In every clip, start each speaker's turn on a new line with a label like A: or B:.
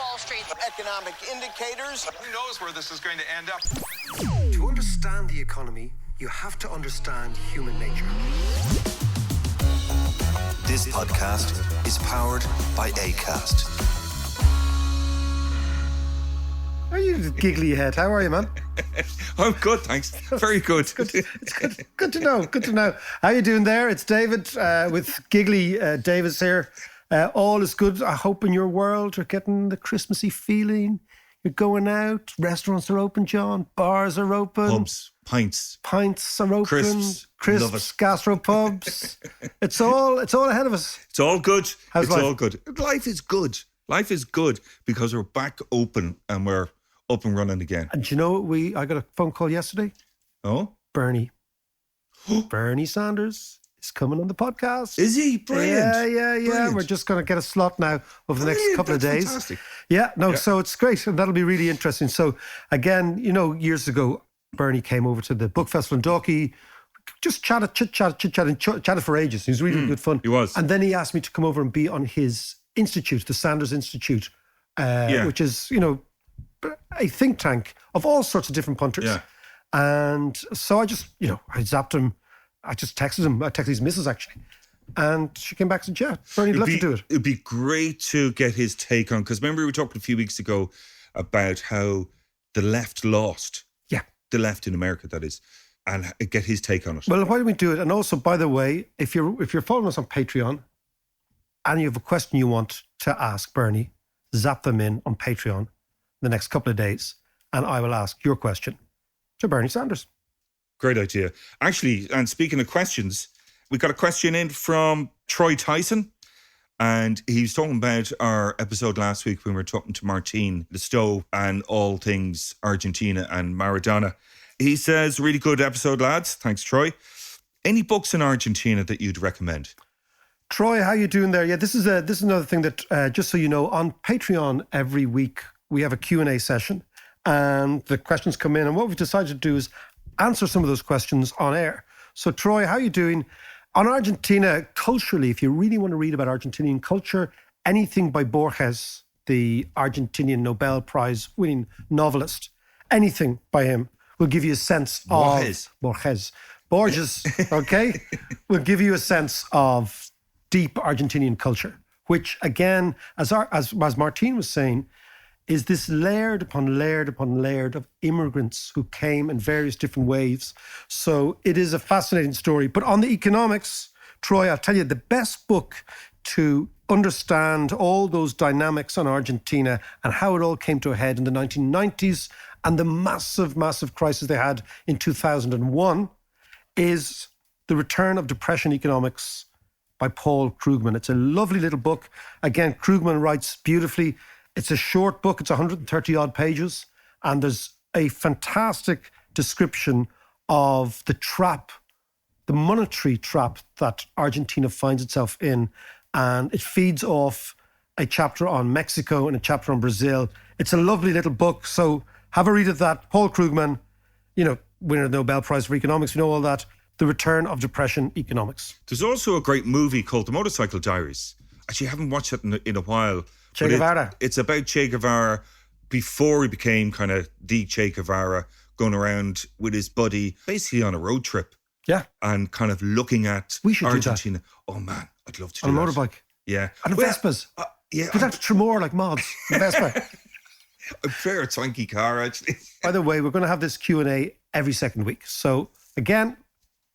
A: Wall Street.
B: Economic indicators.
C: Who knows where this is going to end up?
D: To understand the economy, you have to understand human nature.
E: This podcast is powered by Acast.
D: Are you giggly head? How are you, man?
F: I'm good, thanks. Very good.
D: Good to know. Good to know. How are you doing there? It's David with Giggly Davis here. All is good. I hope in your world you're getting the Christmassy feeling. You're going out. Restaurants are open, John. Bars are open.
F: Pubs, pints
D: are open.
F: Crisps. Love it.
D: Gastropubs. It's all ahead of us.
F: It's all good.
D: How's
F: it's
D: life?
F: all good. Life is good. Life is good because we're back open and we're up and running again.
D: And do you know what I got a phone call yesterday?
F: Oh?
D: Bernie Sanders is coming on the podcast.
F: Is he? Brilliant.
D: Yeah.
F: Brilliant.
D: We're just going to get a slot now over the next couple of days.
F: Fantastic.
D: Yeah, so it's great. And that'll be really interesting. So again, years ago, Bernie came over to the book festival in Dalkey, just chatted for ages. He was really good fun.
F: He was.
D: And then he asked me to come over and be on his institute, the Sanders Institute, which is, a think tank of all sorts of different punters.
F: Yeah.
D: And so I just, I zapped him. I just texted him. I texted his missus, actually. And she came back and said, yeah, Bernie, I'd love to do it.
F: It'd be great to get his take on, because remember we were talking a few weeks ago about how the left lost.
D: Yeah.
F: The left in America, that is. And get his take on it.
D: Well, why don't we do it? And also, by the way, if you're following us on Patreon and you have a question you want to ask Bernie, zap them in on Patreon the next couple of days, and I will ask your question to Bernie Sanders.
F: Great idea. Actually, and speaking of questions, we got a question in from Troy Tyson, and he was talking about our episode last week when we were talking to Martin Lestow and all things Argentina and Maradona. He says, really good episode, lads. Thanks, Troy. Any books in Argentina that you'd recommend?
D: Troy, how you doing there? Yeah, this is another thing that, just so you know, on Patreon every week, we have a Q&A session and the questions come in. And what we've decided to do is answer some of those questions on air. So, Troy, how are you doing? On Argentina, culturally, if you really want to read about Argentinian culture, anything by Borges, the Argentinian Nobel Prize winning novelist, anything by him will give you a sense of... Borges, okay? Will give you a sense of deep Argentinian culture, which, again, as Martin was saying, is this layered upon layered upon layered of immigrants who came in various different waves. So it is a fascinating story. But on the economics, Troy, I'll tell you, the best book to understand all those dynamics on Argentina and how it all came to a head in the 1990s and the massive, massive crisis they had in 2001 is The Return of Depression Economics by Paul Krugman. It's a lovely little book. Again, Krugman writes beautifully. It's a short book. It's 130 odd pages. And there's a fantastic description of the trap, the monetary trap that Argentina finds itself in. And it feeds off a chapter on Mexico and a chapter on Brazil. It's a lovely little book. So have a read of that. Paul Krugman, winner of the Nobel Prize for Economics. You know all that. The Return of Depression Economics.
F: There's also a great movie called The Motorcycle Diaries. Actually, I haven't watched it in a while.
D: Che Guevara.
F: It's about Che Guevara before he became kind of the Che Guevara, going around with his buddy, basically on a road trip.
D: Yeah.
F: And kind of looking at
D: we should
F: Argentina.
D: Do that.
F: Oh, man, I'd love to do
D: on
F: that.
D: a motorbike.
F: Yeah.
D: And Vespas.
F: Yeah.
D: We'd have to Tremor like mods. Vespa.
F: A fair twanky car, actually.
D: By the way, we're going to have this Q&A every second week. So, again,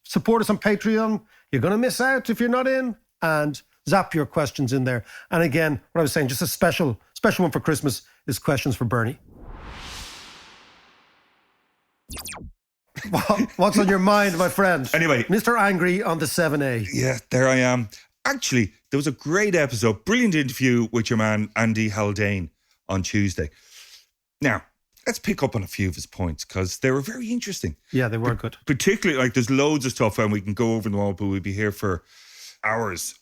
D: support us on Patreon. You're going to miss out if you're not in. And zap your questions in there. And again, what I was saying, just a special one for Christmas is questions for Bernie. What's on your mind, my friend?
F: Anyway.
D: Mr. Angry on the 7A.
F: Yeah, there I am. Actually, there was a great episode, brilliant interview with your man, Andy Haldane, on Tuesday. Now, let's pick up on a few of his points because they were very interesting.
D: Yeah, they were good.
F: Particularly, there's loads of stuff and we can go over them all, but we'll be here for hours.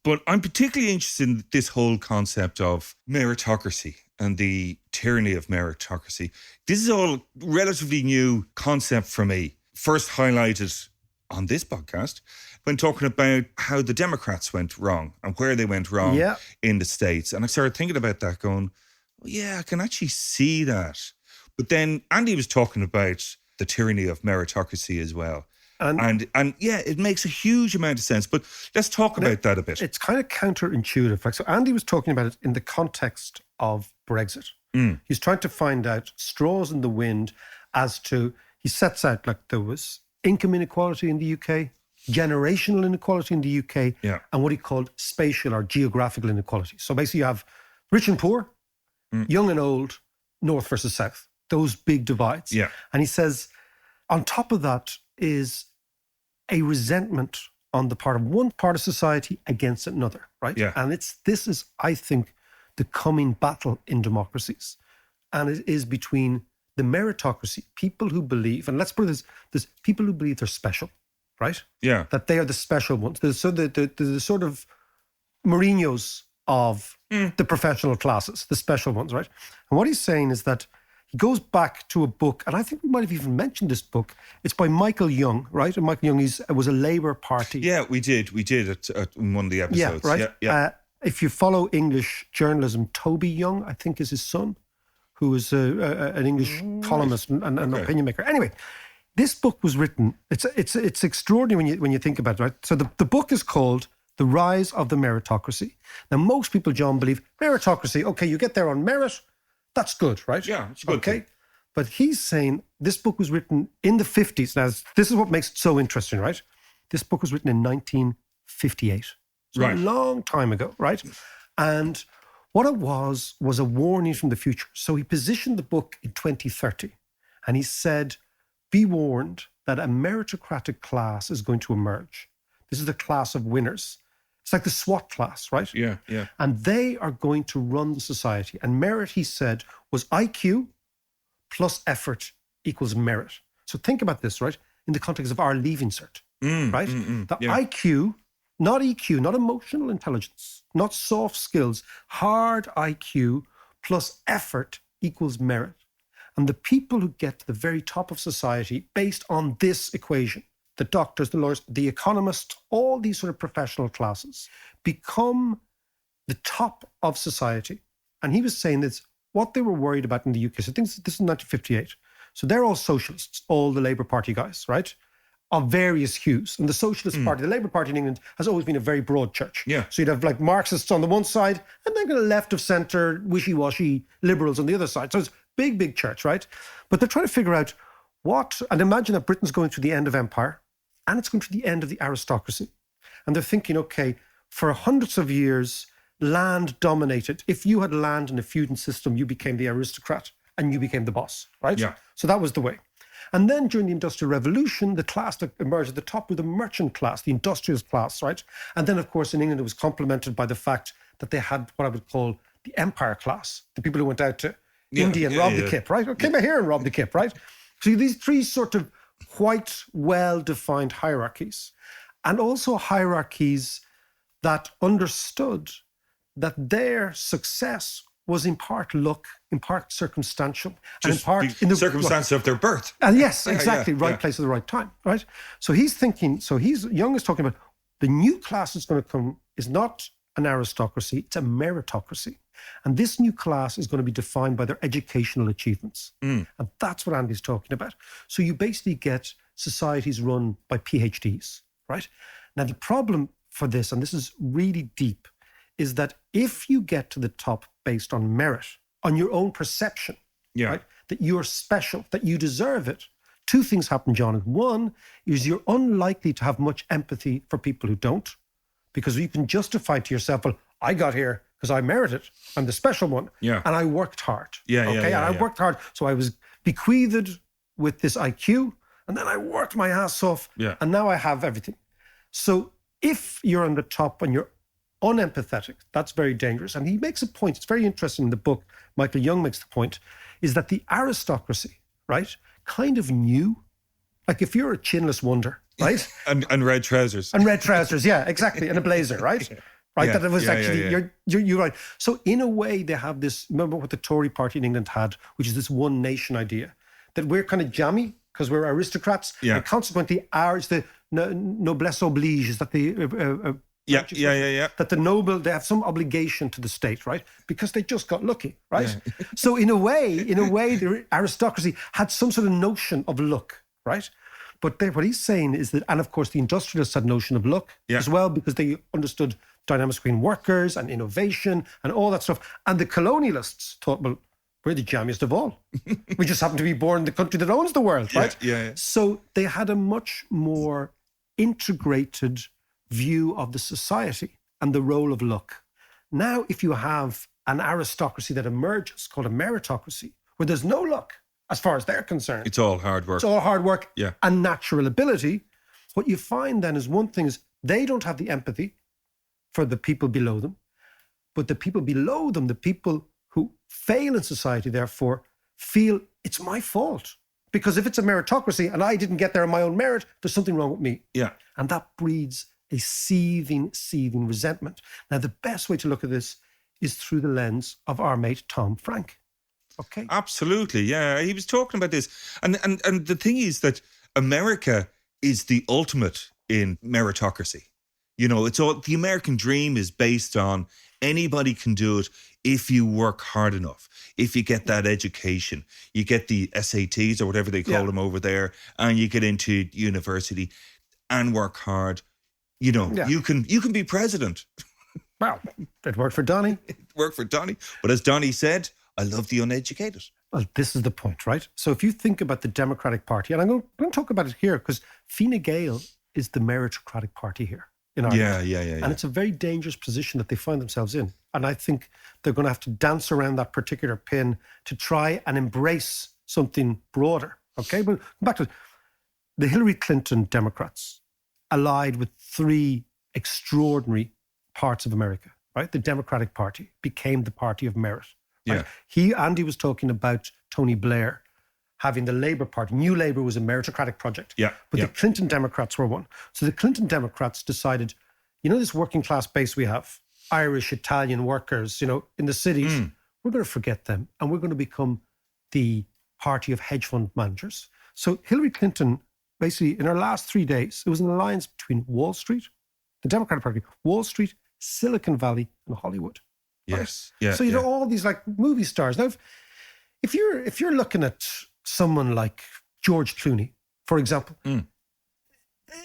F: But I'm particularly interested in this whole concept of meritocracy and the tyranny of meritocracy. This is all relatively new concept for me. First highlighted on this podcast when talking about how the Democrats went wrong and where they went wrong in the States. And I started thinking about that going, well, yeah, I can actually see that. But then Andy was talking about the tyranny of meritocracy as well. And yeah, it makes a huge amount of sense. But let's talk about that a bit.
D: It's kind of counterintuitive. Like, so Andy was talking about it in the context of Brexit. He's trying to find out straws in the wind as to, he sets out like there was income inequality in the UK, generational inequality in the UK, and what he called spatial or geographical inequality. So basically you have rich and poor, young and old, north versus south, those big divides.
F: Yeah.
D: And he says, on top of that is a resentment on the part of one part of society against another, right?
F: Yeah.
D: And this is, I think, the coming battle in democracies. And it is between the meritocracy, people who believe, and let's put it this, there's people who believe they're special, right?
F: Yeah.
D: That they are the special ones. The sort of Mourinho's of the professional classes, the special ones, right? And what he's saying is that he goes back to a book, and I think we might have even mentioned this book. It's by Michael Young, right? And Michael Young was a Labour Party.
F: Yeah, we did at in one of the episodes.
D: Yeah, right.
F: Yeah.
D: If you follow English journalism, Toby Young, I think is his son, who is an English columnist and an opinion maker. Anyway, this book was written. It's extraordinary when you think about it, right? So the book is called The Rise of the Meritocracy. Now, most people, John, believe meritocracy. Okay, you get there on merit. That's good, right?
F: Yeah, it's a good thing.
D: But he's saying this book was written in the 50s. Now, this is what makes it so interesting, right? This book was written in 1958. So a long time ago, right? And what it was a warning from the future. So he positioned the book in 2030. And he said, be warned that a meritocratic class is going to emerge. This is the class of winners. It's like the SWAT class, right?
F: Yeah.
D: And they are going to run the society. And merit, he said, was IQ plus effort equals merit. So think about this, right? In the context of our leaving cert, right? The IQ, not EQ, not emotional intelligence, not soft skills, hard IQ plus effort equals merit. And the people who get to the very top of society based on this equation, the doctors, the lawyers, the economists, all these sort of professional classes become the top of society. And he was saying that's what they were worried about in the UK. So I think this is 1958. So they're all socialists, all the Labour Party guys, right? Of various hues. And the Socialist Party, the Labour Party in England, has always been a very broad church.
F: Yeah.
D: So you'd have like Marxists on the one side, and then kind of left of centre, wishy-washy liberals on the other side. So it's big, big church, right? But they're trying to figure out and imagine that Britain's going through the end of empire, and it's going to the end of the aristocracy. And they're thinking, okay, for hundreds of years, land dominated. If you had land in a feudal system, you became the aristocrat and you became the boss, right?
F: Yeah.
D: So that was the way. And then during the Industrial Revolution, the class that emerged at the top were the merchant class, the industrious class, right? And then, of course, in England, it was complemented by the fact that they had what I would call the empire class, the people who went out to India and robbed the kip, right? Or came out here and robbed the kip, right? So these three sort of quite well-defined hierarchies, and also hierarchies that understood that their success was in part luck, in part circumstantial, and in part
F: in the circumstance of their birth.
D: And yes, exactly, right place at the right time, right? So Young is talking about the new class that's going to come is not an aristocracy, it's a meritocracy. And this new class is going to be defined by their educational achievements. And that's what Andy's talking about. So you basically get societies run by PhDs, right? Now, the problem for this, and this is really deep, is that if you get to the top based on merit, on your own perception, right, that you're special, that you deserve it, two things happen, John. One is you're unlikely to have much empathy for people who don't, because you can justify to yourself, well, I got here because I merited. I'm the special one.
F: Yeah.
D: And I worked hard.
F: I
D: worked hard. So I was bequeathed with this IQ, and then I worked my ass off.
F: Yeah.
D: And now I have everything. So if you're on the top and you're unempathetic, that's very dangerous. And he makes a point, it's very interesting in the book, Michael Young makes the point, is that the aristocracy, right, kind of knew, like if you're a chinless wonder, right?
F: and red trousers.
D: And red trousers, yeah, exactly, and a blazer, right? Right, that it was you're right. So in a way, they have this, remember what the Tory party in England had, which is this one nation idea, that we're kind of jammy, because we're aristocrats.
F: Yeah.
D: And consequently, ours, the noblesse oblige, is that the... that the noble, they have some obligation to the state, right? Because they just got lucky, right? Yeah. So in a way, the aristocracy had some sort of notion of luck, right? But what he's saying is that, and of course the industrialists had notion of luck as well, because they understood dynamics between workers and innovation and all that stuff. And the colonialists thought, well, we're the jammiest of all. We just happen to be born in the country that owns the world, right?
F: Yeah.
D: So they had a much more integrated view of the society and the role of luck. Now, if you have an aristocracy that emerges called a meritocracy, where there's no luck, as far as they're concerned.
F: It's all hard work.
D: It's all hard work and natural ability. What you find then is one thing is they don't have the empathy for the people below them, but the people below them, the people who fail in society, therefore, feel it's my fault. Because if it's a meritocracy and I didn't get there on my own merit, there's something wrong with me.
F: Yeah.
D: And that breeds a seething resentment. Now, the best way to look at this is through the lens of our mate, Tom Frank. Okay.
F: Absolutely, yeah. He was talking about this. And the thing is that America is the ultimate in meritocracy. You know, it's all, the American dream is based on anybody can do it if you work hard enough, if you get that education, you get the SATs or whatever they call them over there, and you get into university and work hard. You know, you can be president.
D: Well, it worked for Donny.
F: It worked for Donny. But as Donny said, I love the uneducated.
D: Well, this is the point, right? So if you think about the Democratic Party, and I'm going to talk about it here because Fine Gael is the meritocratic party here in Ireland.
F: Yeah.
D: And it's a very dangerous position that they find themselves in. And I think they're going to have to dance around that particular pin to try and embrace something broader. Okay, but back to the Hillary Clinton Democrats allied with three extraordinary parts of America, right? The Democratic Party became the party of merit. Right? Andy was talking about Tony Blair having the Labour Party. New Labour was a meritocratic project. But the Clinton Democrats were one. So the Clinton Democrats decided, you know, this working class base we have, Irish, Italian workers, you know, in the cities, we're going to forget them and we're going to become the party of hedge fund managers. So Hillary Clinton, basically in her last 3 days, it was an alliance between Wall Street, the Democratic Party, Wall Street, Silicon Valley and Hollywood.
F: Yes.
D: Right?
F: Yeah.
D: So you know all these like movie stars. Now, if you're looking at someone like George Clooney, for example,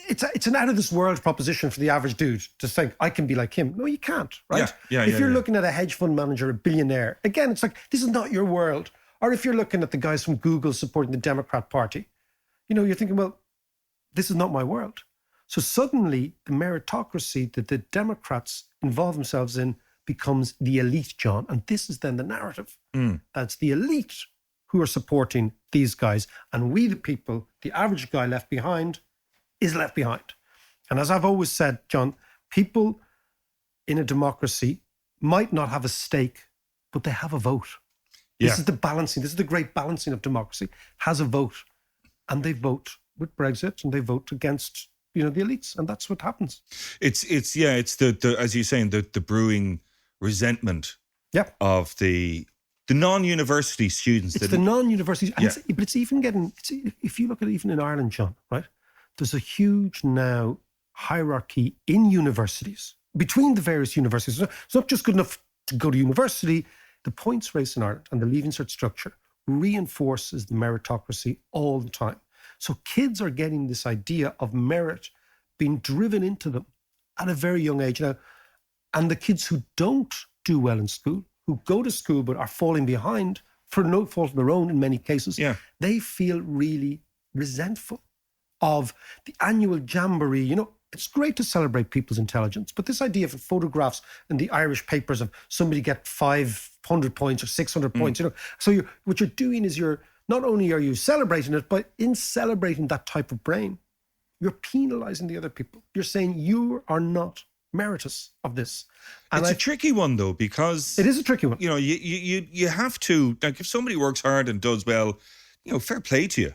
D: it's an out of this world proposition for the average dude to think I can be like him. No, you can't. Right? If you're looking at a hedge fund manager, a billionaire, again, it's like this is not your world. Or if you're looking at the guys from Google supporting the Democrat Party, you know, you're thinking, well, this is not my world. So suddenly the meritocracy that the Democrats involve themselves in becomes the elite, John. And this is then the narrative. That's the elite who are supporting these guys. And we, the people, the average guy left behind, is left behind. And as I've always said, John, people in a democracy might not have a stake, but they have a vote. This is the balancing. This is the great balancing of democracy. Has a vote. And they vote with Brexit and they vote against, you know, the elites. And that's what happens.
F: It's the as you're saying, the brewing resentment of the non-university students.
D: It's the non-university, but it's even getting, if you look at it even in Ireland, John, right? There's a huge now hierarchy in universities, between the various universities. It's not just good enough to go to university. The points race in Ireland and the Leaving Cert structure reinforces the meritocracy all the time. So kids are getting this idea of merit being driven into them at a very young age now. And the kids who don't do well in school, who go to school but are falling behind for no fault of their own in many cases, they feel really resentful of the annual jamboree. You know, it's great to celebrate people's intelligence, but this idea of photographs in the Irish papers of somebody get 500 points or 600 points, you know, so what you're doing is not only are you celebrating it, but in celebrating that type of brain, you're penalizing the other people. You're saying you are not meritus of this. And
F: it's a tricky one though, because
D: it is a tricky one.
F: You know, you have to, like, if somebody works hard and does well, you know, fair play to you.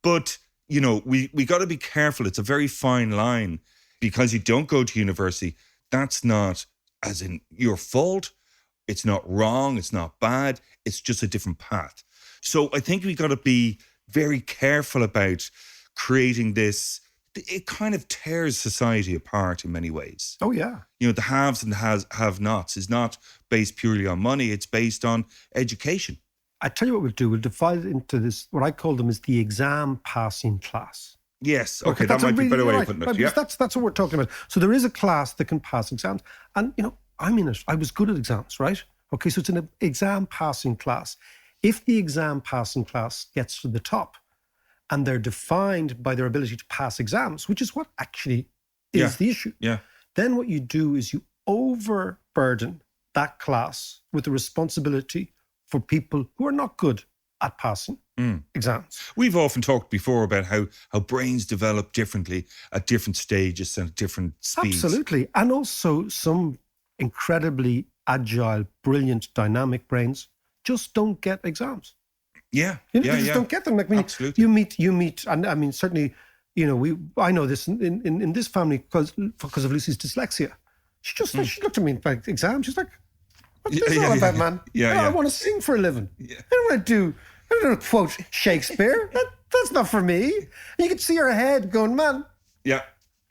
F: But, you know, we got to be careful. It's a very fine line, because you don't go to university. That's not as in your fault. It's not wrong. It's not bad. It's just a different path. So I think we got to be very careful about creating this. It kind of tears society apart in many ways.
D: Oh, yeah.
F: You know, the haves and the have-nots is not based purely on money. It's based on education.
D: I tell you what we'll do. We'll divide it into this, what I call them is the exam passing class.
F: Yes. Okay, that
D: that's
F: might be a better way
D: right,
F: of putting it.
D: right,
F: Yeah.
D: because that's what we're talking about. So there is a class that can pass exams. And, you know, I'm in it. I was good at exams, right? Okay, so it's an exam passing class. If the exam passing class gets to the top, and they're defined by their ability to pass exams, which is what actually is the issue.
F: Yeah.
D: Then what you do is you overburden that class with the responsibility for people who are not good at passing exams.
F: We've often talked before about how brains develop differently at different stages and at different speeds.
D: Absolutely. And also some incredibly agile, brilliant, dynamic brains just don't get exams.
F: Yeah.
D: You just don't get them. Like, I mean,
F: Absolutely.
D: you meet, and I mean, certainly, you know, I know this in this family because of Lucy's dyslexia. She looked at me like exam. She's like, "What's this all about, man? I want to sing for a living. I don't want to quote Shakespeare. That's not for me." And you could see her head going, "Man."
F: Yeah.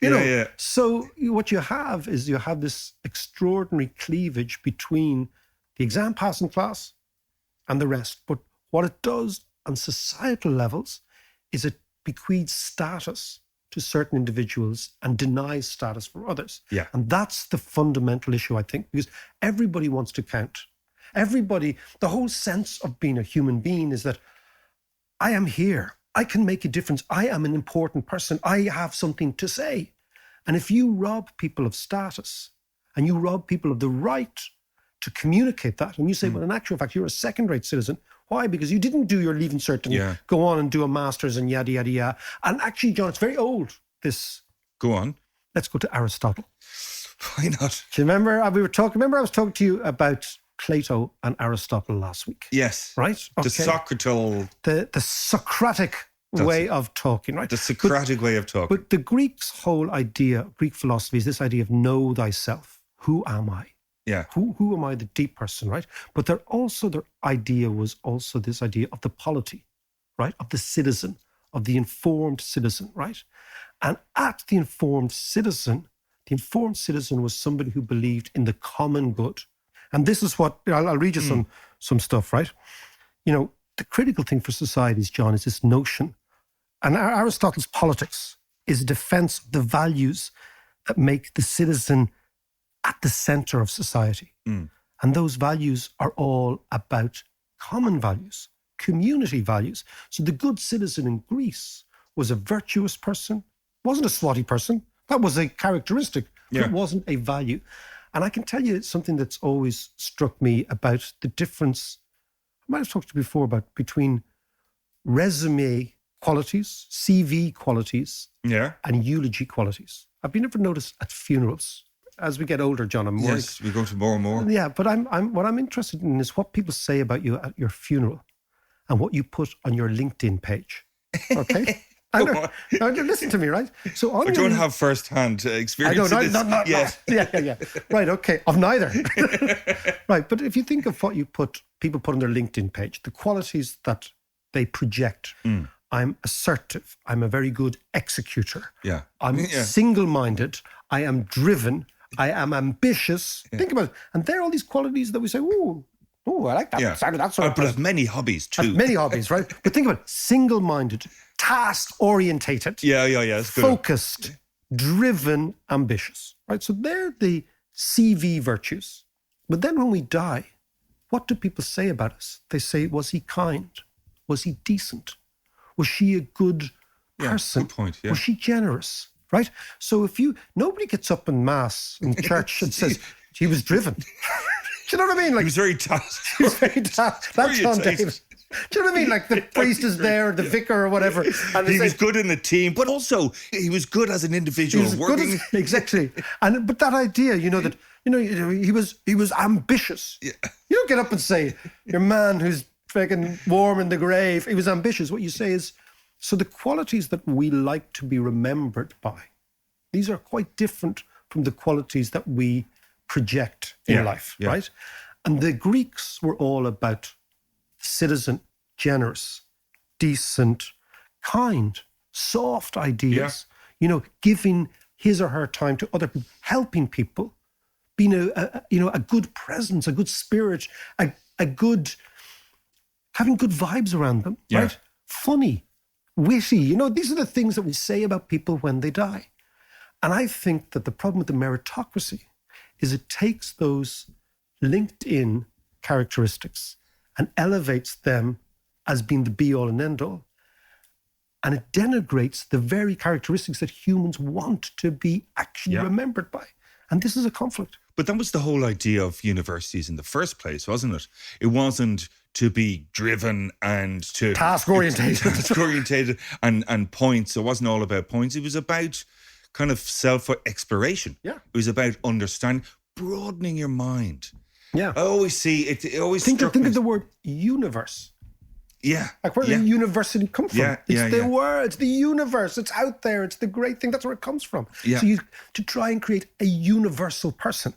D: You know, so what you have is this extraordinary cleavage between the exam passing class and the rest. But what it does on societal levels is it bequeaths status to certain individuals and denies status for others.
F: Yeah.
D: And that's the fundamental issue, I think, because everybody wants to count. Everybody, the whole sense of being a human being is that I am here. I can make a difference. I am an important person. I have something to say. And if you rob people of status and you rob people of the right to communicate that, and you say, well, in actual fact, you're a second-rate citizen. Why? Because you didn't do your Leaving Cert and go on and do a master's and yada, yada, yada. And actually, John, it's very old, this.
F: Go on.
D: Let's go to Aristotle.
F: Why not?
D: Do you remember, I was talking to you about Plato and Aristotle last week?
F: Yes.
D: Right?
F: The Socratal.
D: The Socratic way of talking, right?
F: The Socratic way of talking.
D: But the Greeks' whole idea, Greek philosophy, is this idea of know thyself. Who am I?
F: Yeah.
D: Who am I, the deep person, right? But their idea was also this idea of the polity, right? Of the citizen, of the informed citizen, right? And at the informed citizen was somebody who believed in the common good. And this is what, I'll read you some stuff, right? You know, the critical thing for societies, John, is this notion. And Aristotle's politics is a defense of the values that make the citizen at the center of society. And those values are all about common values, community values. So the good citizen in Greece was a virtuous person, wasn't a swotty person. That was a characteristic, but it wasn't a value. And I can tell you something that's always struck me about the difference, I might have talked to you before about between resume qualities, CV qualities, and eulogy qualities. I've been ever noticed at funerals. As we get older, John, I'm more.
F: Yes, we go to more and more.
D: Yeah, but what I'm interested in is what people say about you at your funeral and what you put on your LinkedIn page. Okay? Now, listen to me, right? So
F: I don't have first-hand experience.
D: I don't, not yet. Yeah. Right, okay. Of neither. Right, but if you think of what people put on their LinkedIn page, the qualities that they project. I'm assertive. I'm a very good executor.
F: Yeah.
D: I'm single-minded. I am driven. I am ambitious. Think about it. And there are all these qualities that we say, oh, I like that. That sort of
F: but
D: person.
F: have many hobbies too.
D: Many hobbies, right? But think about it. Single-minded, task-orientated,
F: It's good.
D: focused, driven, ambitious, right? So they're the CV virtues. But then when we die, what do people say about us? They say, was he kind? Was he decent? Was she a good person?
F: Good point,
D: Was she generous? Right? So nobody gets up in mass in church and says, he was driven. Do you know what I mean? Like,
F: he was very tasked.
D: That's John Davis. Do you know what I mean? Like the priest is there, the vicar or whatever. And
F: he was good in the team, but also he was good as an individual.
D: Exactly. But that idea, that he was ambitious. Yeah. You don't get up and say, your man who's freaking warm in the grave, he was ambitious. What you say is, so the qualities that we like to be remembered by, these are quite different from the qualities that we project in life, right? And the Greeks were all about citizen, generous, decent, kind, soft ideas, giving his or her time to other people, helping people, being a good presence, a good spirit, a good, having good vibes around them, right? Funny, witty, these are the things that we say about people when they die. And I think that the problem with the meritocracy is it takes those linked in characteristics and elevates them as being the be-all and end-all. And it denigrates the very characteristics that humans want to be actually remembered by. And this is a conflict.
F: But that was the whole idea of universities in the first place, wasn't it? It wasn't to be driven and to... Task-orientated and points. It wasn't all about points. It was about kind of self-exploration.
D: Yeah.
F: It was about understanding, broadening your mind.
D: Yeah.
F: I always see it. It always
D: think of the word universe.
F: Yeah.
D: Like where did university come from?
F: Yeah,
D: it's the word, it's the universe, it's out there, it's the great thing. That's where it comes from.
F: Yeah.
D: So to try and create a universal person.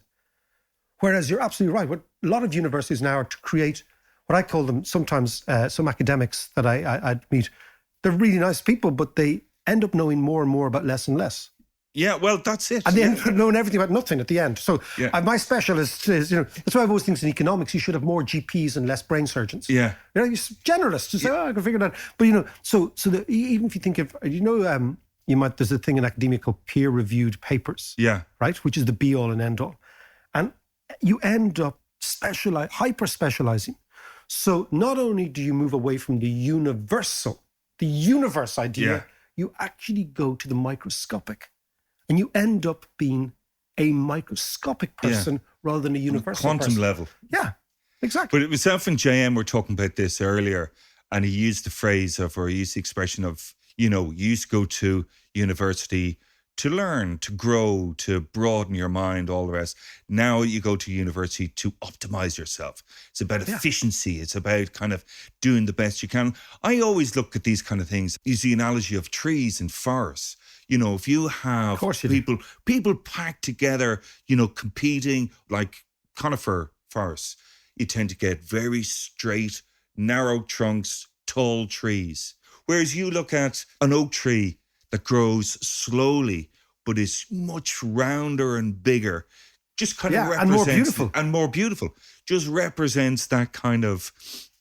D: Whereas you're absolutely right. What a lot of universities now are to create what I call them sometimes, some academics that I meet, they're really nice people, but they end up knowing more and more about less and less.
F: Yeah, well, that's it.
D: And they end up knowing everything about nothing at the end. So my specialist is, that's why I've always think in economics, you should have more GPs and less brain surgeons.
F: Yeah.
D: You're generalists. You say, I can figure that out. But, even if you think of, there's a thing in academia called peer-reviewed papers.
F: Yeah.
D: Right? Which is the be-all and end-all. And you end up hyper-specializing. So not only do you move away from the universe idea, you actually go to the microscopic. And you end up being a microscopic person rather than a universal
F: quantum
D: person.
F: level.
D: Yeah, exactly.
F: But myself and JM were talking about this earlier, and he used the expression of, you used to go to university to learn, to grow, to broaden your mind, all the rest. Now you go to university to optimize yourself. It's about efficiency. It's about kind of doing the best you can. I always look at these kind of things, use the analogy of trees and forests. If you have people packed together, competing like conifer forests, you tend to get very straight, narrow trunks, tall trees. Whereas you look at an oak tree that grows slowly, but is much rounder and bigger, just kind of represents... And more beautiful. Just represents that kind of...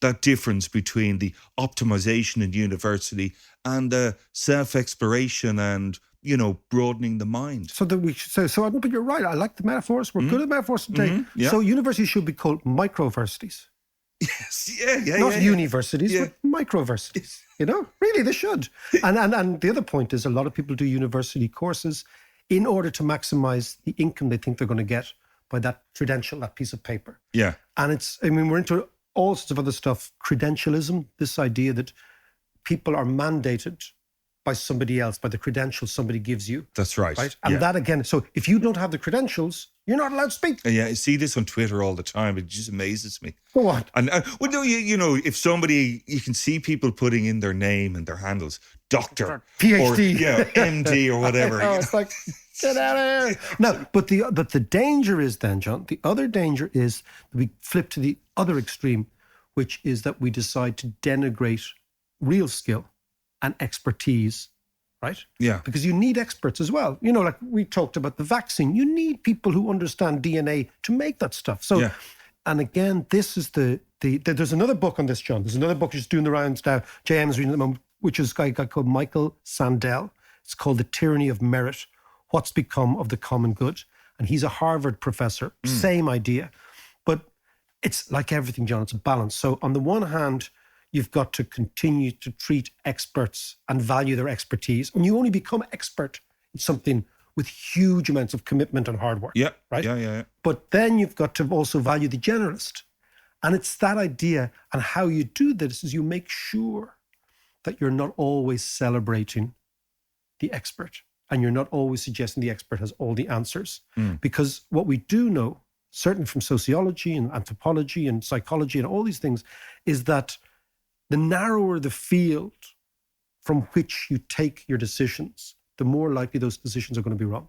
F: that difference between the optimization in university and the self-exploration and, broadening the mind.
D: So but you're right. I like the metaphors. We're good at metaphors today. So universities should be called microversities.
F: Yes, yeah.
D: Not universities, but microversities. Really, they should. And the other point is a lot of people do university courses in order to maximize the income they think they're going to get by that credential, that piece of paper.
F: Yeah.
D: And we're into all sorts of other stuff. Credentialism, this idea that people are mandated by somebody else, by the credentials somebody gives you.
F: That's right.
D: And that again, so if you don't have the credentials, you're not allowed to speak.
F: Yeah, I see this on Twitter all the time. It just amazes me.
D: For what?
F: And if somebody, you can see people putting in their name and their handles, doctor,
D: PhD,
F: or, MD or whatever.
D: It's like, get out of here. No, but the danger is then, John, the other danger is that we flip to the other extreme, which is that we decide to denigrate real skill and expertise, right?
F: Yeah.
D: Because you need experts as well. Like we talked about the vaccine, you need people who understand DNA to make that stuff. So, and again, this is there's another book on this, John. There's another book just doing the rounds now. JM's reading at the moment, which is a guy called Michael Sandel. It's called The Tyranny of Merit, What's Become of the Common Good. And he's a Harvard professor, same idea. But it's like everything, John, it's a balance. So on the one hand, you've got to continue to treat experts and value their expertise. And you only become expert in something with huge amounts of commitment and hard work.
F: Yeah.
D: Right?
F: Yeah.
D: But then you've got to also value the generalist. And it's that idea. And how you do this is you make sure that you're not always celebrating the expert. And you're not always suggesting the expert has all the answers. Because what we do know, certainly from sociology and anthropology and psychology and all these things, is that the narrower the field from which you take your decisions, the more likely those decisions are going to be wrong.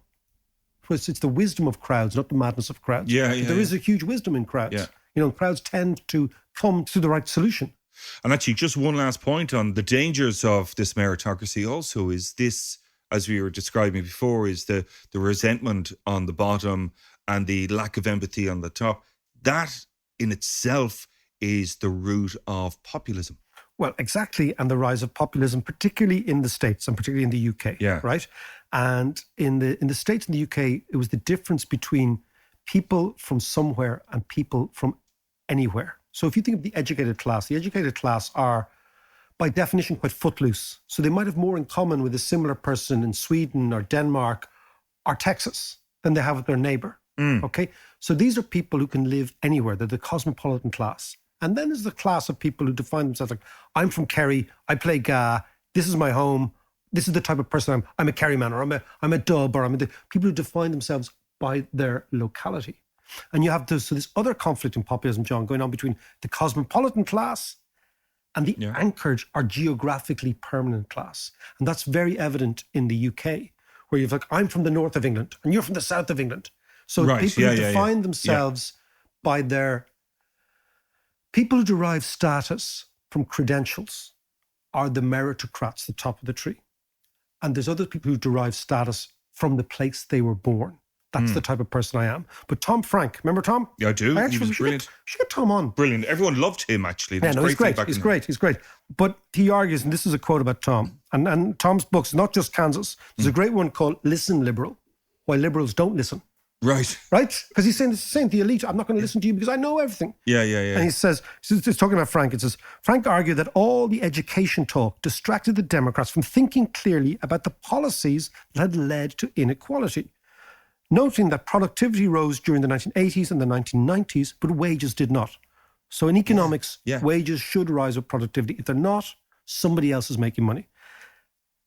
D: It's the wisdom of crowds, not the madness of crowds. There is a huge wisdom in crowds. Crowds tend to come to the right solution.
F: And actually, just one last point on the dangers of this meritocracy also is this, as we were describing before, is the resentment on the bottom and the lack of empathy on the top. That in itself is the root of populism.
D: Well, exactly. And the rise of populism, particularly in the States and particularly in the UK.
F: Yeah.
D: Right. And in the States and the UK, it was the difference between people from somewhere and people from anywhere. So if you think of the educated class are, by definition, quite footloose. So they might have more in common with a similar person in Sweden or Denmark or Texas than they have with their neighbor. Okay? So these are people who can live anywhere. They're the cosmopolitan class. And then there's the class of people who define themselves like, I'm from Kerry, I play Ga, this is my home, this is the type of person I'm a Kerry man, or I'm a Dub, or people who define themselves by their locality. And you have this other conflict in populism, John, going on between the cosmopolitan class and the anchored or geographically permanent class. And that's very evident in the UK, where you've like, I'm from the north of England and you're from the south of England. So people who define themselves by their... People who derive status from credentials are the meritocrats, the top of the tree. And there's other people who derive status from the place they were born. That's the type of person I am. But Tom Frank, remember Tom?
F: Yeah, I do. He was brilliant.
D: Should get Tom on.
F: Brilliant. Everyone loved him, actually.
D: Yeah, no, he's great. He's great. But he argues, and this is a quote about Tom, and Tom's books, not just Kansas. There's a great one called Listen Liberal, Why Liberals Don't Listen.
F: Right.
D: Because he's saying the elite, I'm not going to listen to you because I know everything. Yeah. And he says, he's talking about Frank, it says, Frank argued that all the education talk distracted the Democrats from thinking clearly about the policies that had led to inequality, noting that productivity rose during the 1980s and the 1990s, but wages did not. So in economics, wages should rise with productivity. If they're not, somebody else is making money.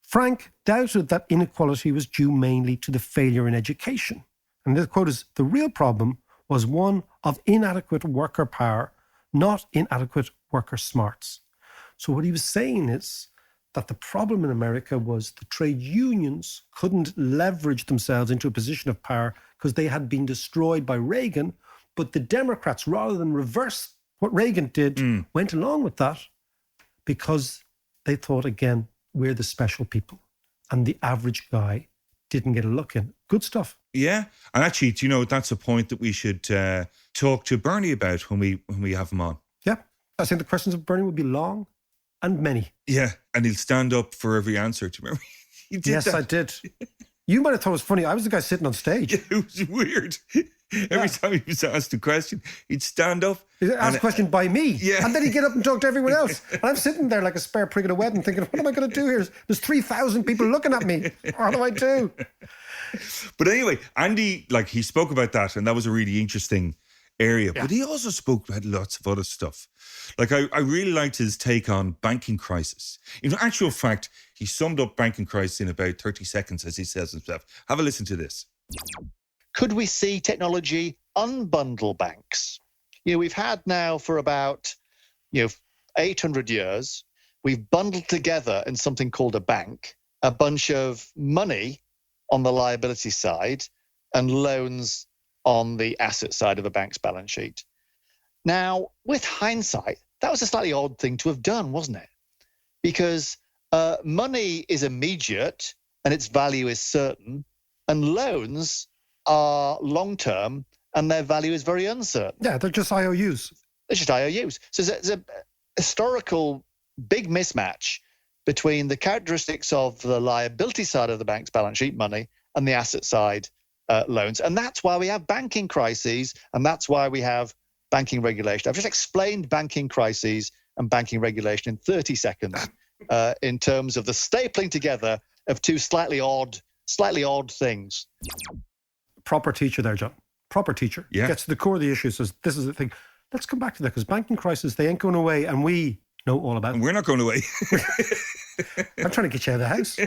D: Frank doubted that inequality was due mainly to the failure in education. And the quote is, the real problem was one of inadequate worker power, not inadequate worker smarts. So what he was saying is that the problem in America was the trade unions couldn't leverage themselves into a position of power because they had been destroyed by Reagan. But the Democrats, rather than reverse what Reagan did, went along with that because they thought, again, we're the special people. And the average guy didn't get a look in. Good stuff.
F: Yeah. And actually, do you know, that's a point that we should talk to Bernie about when we have him on.
D: Yeah. I think the questions of Bernie will be long and many.
F: Yeah. And he'll stand up for every answer. Do you remember? He did
D: yes,
F: that.
D: I did. You might have thought it was funny. I was the guy sitting on stage.
F: Yeah, it was weird. Every time he was asked a question, he'd stand up.
D: He'd ask a question by me.
F: Yeah.
D: And then he'd get up and talk to everyone else. And I'm sitting there like a spare prig at a wedding thinking, what am I going to do here? There's 3,000 people looking at me. What do I do?
F: But anyway, Andy, he spoke about that, and that was a really interesting area. Yeah. But he also spoke about lots of other stuff. I really liked his take on banking crisis. In actual fact, he summed up banking crisis in about 30 seconds, as he says himself. Have a listen to this.
A: Could we see technology unbundle banks? We've had now for about 800 years, we've bundled together in something called a bank, a bunch of money on the liability side and loans on the asset side of a bank's balance sheet. Now, with hindsight, that was a slightly odd thing to have done, wasn't it? Because money is immediate and its value is certain, and loans are long-term and their value is very uncertain.
D: Yeah, they're just IOUs.
A: They're just IOUs. So there's a historical big mismatch between the characteristics of the liability side of the bank's balance sheet, money, and the asset side, loans. And that's why we have banking crises, and that's why we have banking regulation. I've just explained banking crises and banking regulation in 30 seconds in terms of the stapling together of two slightly odd things.
D: Proper teacher there, John. Proper teacher.
F: Yeah.
D: Gets to the core of the issue, says this is the thing. Let's come back to that, because banking crisis, they ain't going away, and we know all about it.
F: And we're not going away.
D: I'm trying to get you out of the house.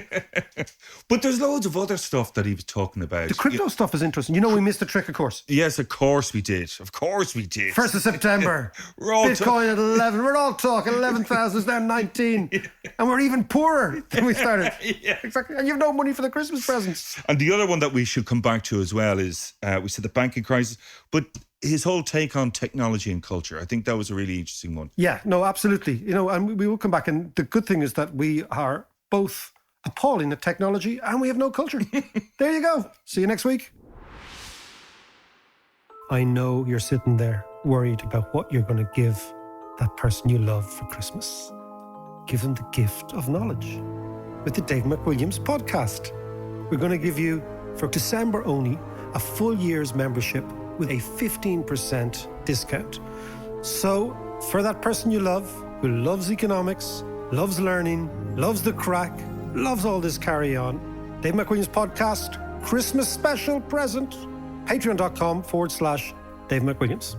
F: But there's loads of other stuff that he was talking about.
D: The crypto stuff is interesting. We missed the trick, of course.
F: Yes, of course we did.
D: 1st of September.
F: We're
D: Bitcoin at 11. We're all talking 11,000 is now 19. And we're even poorer than we started.
F: Yeah.
D: Exactly. And you've no money for the Christmas presents.
F: And the other one that we should come back to as well is, we said the banking crisis, But his whole take on technology and culture, I think that was a really interesting one.
D: Yeah, no, absolutely. You know, and we will come back. And the good thing is that we are both appalling at technology and we have no culture. There you go. See you next week. I know you're sitting there worried about what you're going to give that person you love for Christmas. Give them the gift of knowledge with the Dave McWilliams podcast. We're going to give you, for December only, a full year's membership with a 15% discount. So, for that person you love, who loves economics, loves learning, loves the crack, loves all this carry on, Dave McWilliams podcast, Christmas special present, patreon.com/Dave McWilliams.